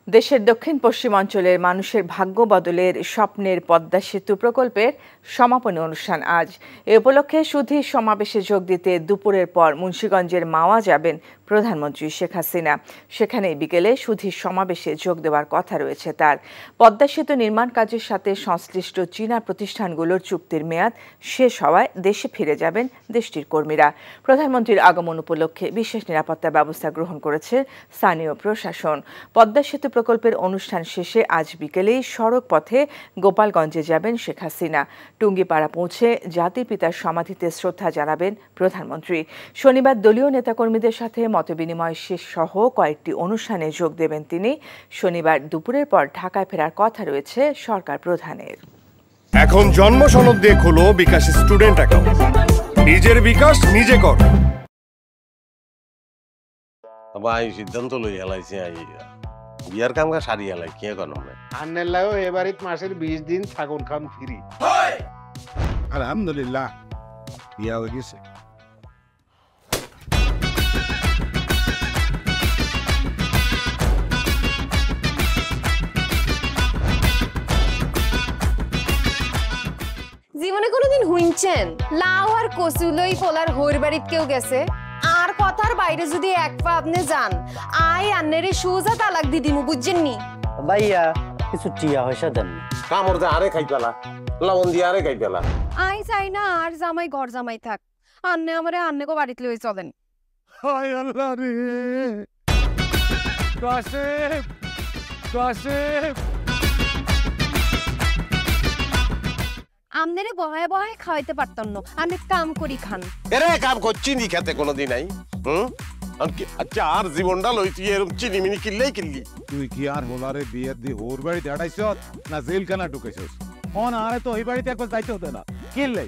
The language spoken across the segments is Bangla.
দেশের দক্ষিণ পশ্চিমাঞ্চলের মানুষের ভাগ্য বদলের স্বপ্নের পদ্মা সেতু প্রকল্পের সমাপনী অনুষ্ঠান আজ। এ উপলক্ষে সুধীর সমাবেশে যোগ দিতে দুপুরের পর মুন্সিগঞ্জের মাওয়া যাবেন প্রধানমন্ত্রী শেখ হাসিনা। সেখানে বিকেলে সুধীর সমাবেশে যোগ দেওয়ার কথা রয়েছে তার। পদ্মা সেতু নির্মাণ কাজের সাথে সংশ্লিষ্ট চীনা প্রতিষ্ঠানগুলোর চুক্তির মেয়াদ শেষ হওয়ায় দেশে ফিরে যাবেন দেশটির কর্মীরা। প্রধানমন্ত্রীর আগমন উপলক্ষে বিশেষ নিরাপত্তা ব্যবস্থা গ্রহণ করেছে স্থানীয় প্রশাসন। পদ্মা সেতু প্রকল্পের অনুষ্ঠান শেষে আজ বিকেলেই সড়ক পথে গোপালগঞ্জে যাবেন শেখ হাসিনা। টুঙ্গিপাড়া পৌঁছে জাতির পিতার সমাধিতে শ্রদ্ধা জানাবেন প্রধানমন্ত্রী। শনিবার দলীয় নেতাকর্মীদের সাথে মতবিনিময় শেষ সহ কয়েকটি অনুষ্ঠানে যোগ দেবেন তিনি। শনিবার দুপুরের পর ঢাকায় ফেরার কথা রয়েছে সরকার প্রধানের। এখন জন্ম সনদ দিয়ে খোলো বিকাশ স্টুডেন্ট অ্যাকাউন্ট। নিজের বিকাশ নিজে কর। ভাই সিদ্ধান্ত লই হেলাইছে বিয়ার কাম সারি হেলাই কি এখন আন্নের লাগো এবারিত মাসের 20 দিন থাকুন খান ফ্রি। আলহামদুলিল্লাহ বিয়া হয়ে গেছে। জীবনে কোনোদিন হুইনছেন লাউ আর কচুলই পোলার হোর বাড়িত কেউ গেছে আর কথার বাইরে যদি এক পা আপনি যান আই আন্নেরে সুজা তালাক দিদিমু বুঝছেন নি ভাইয়া কিছু টিয়া পয়সা দেন কামড় দে আরে খাই পেলা লবণ দিয়ে আরে খাই পেলা। আই চাই না আর জামাই ঘর জামাই থাক আন্নে আমারে আন্নে কো বাড়িতে লই চলেন। হায় আল্লাহ রে কাশেম কাশেম আমনেরে বহায় বহায় খাওয়াইতে পারতাম না আমি কাম করি খান। এরে কাম করছি নি খেতে কোনোদিন নাই। আচ্ছা আর জীবনটা লই তুই এরকম চিনিমিনি কিল্লি তুই কি আর হোলারে বিয়ের দি হোর বাড়িতে আড়াইছ না জেলখানা ঢুকেছিস? অন আরে তো ওই বাড়িতে একবার যাইতে হতো না কিনলে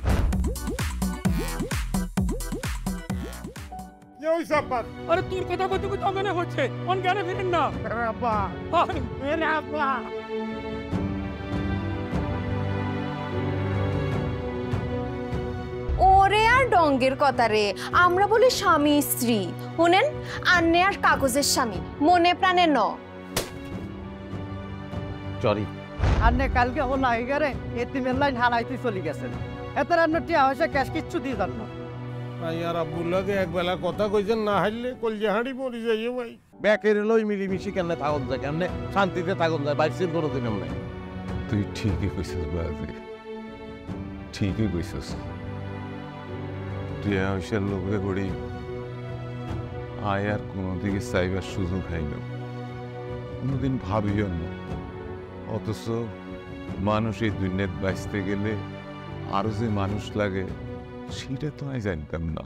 আরে তোর কথা কইতে কইতে মনে হচ্ছে অন জ্ঞানে ফিরেন না। আব্বা আরে আব্বা ওরে আর ডঙ্গের কথা রে আমরা বলি স্বামী স্ত্রী শুনেন আন্নে আর কাগজের স্বামী মনে প্রাণে ন সরি আন্নে কালকে হলো আইগারে এতিমের লাইন হালাইতে চলে গেছেন এতার আন্ন টিয়া পয়সা ক্যাশ কিচ্ছু দিয়ে যান না। ভাই আর আব্বুল্লাহকে একবেলা কথা কইছেন না হাইলে কলজে হাঁড়ি মরি যাইও ভাই। ব্যাকের লই মিলিমিশি কেমনে থাকুন যায় কেমনে শান্তিতে থাকুন যায় বাইসির কোনোদিন এমনি। তুই ঠিকই কইছিস বাজে ঠিকই কইছিস। তুই আয়সার লোকে করি আয় আর কোনোদিকে চাইবার সুযোগ হয় না, কোনোদিন ভাবিও না। অথচ মানুষ এই দুনিয়ায় বাঁচতে গেলে আরো যে মানুষ লাগে সেটা তো আমি জানতাম না।